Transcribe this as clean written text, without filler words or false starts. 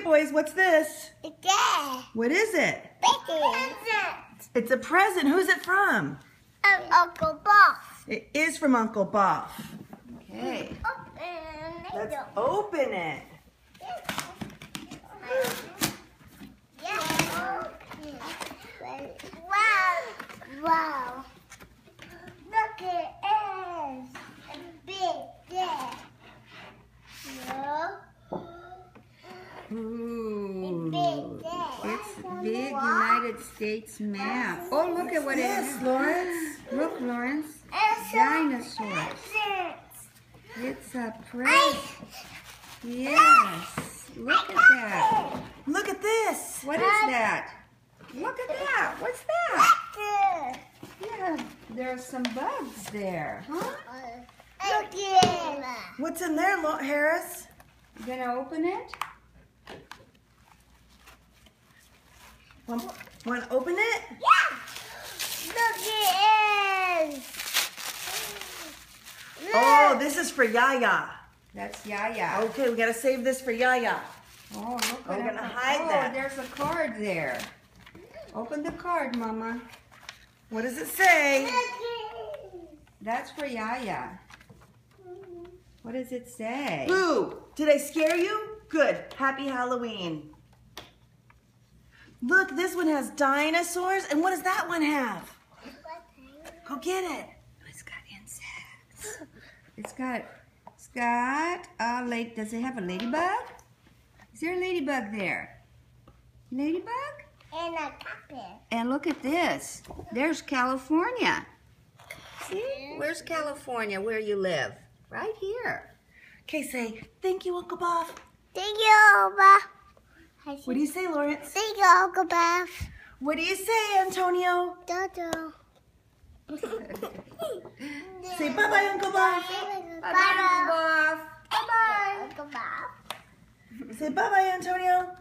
boys, what's this? It's there. What is it? Present. It's a present. Who's it from? Uncle Bob. It is from Uncle Bob. Okay. Let's open it. Wow. Wow. Look at it. It's big there. No. Ooh. Big there. It's a big United States map. Oh, look at what it is. Lawrence. Look, Lawrence. It's a Dinosaurs. present. It's a present. Yes. Look at that. Look at this. What is that? Look at that. What's that? Yeah, there's some bugs there, huh? Look at it. What's in there, Harris? You gonna open it? Want to open it? Yeah. Look at it. Oh, this is for Yaya. That's Yaya. Okay, we got to save this for Yaya. Oh, look We're at gonna hide that. There's a card there. Open the card, Mama. What does it say? That's for Yaya. What does it say? Boo! Did I scare you? Good. Happy Halloween. Look, this one has dinosaurs. And what does that one have? Go get it. It's got insects. It's got a lake. Does it have a ladybug? Is there a ladybug there? Ladybug? And a carpet. And look at this. There's California. See? Where's California, where you live? Right here. Okay, say, thank you, Uncle Bob. Thank you, Bob. What do you say, Lawrence? Thank you, Uncle Bob. What do you say, Antonio? Dodo. Say bye-bye, Uncle Bob. Bye-bye, Uncle Bob. Bye-bye. Uncle Bob. Say bye-bye, Antonio.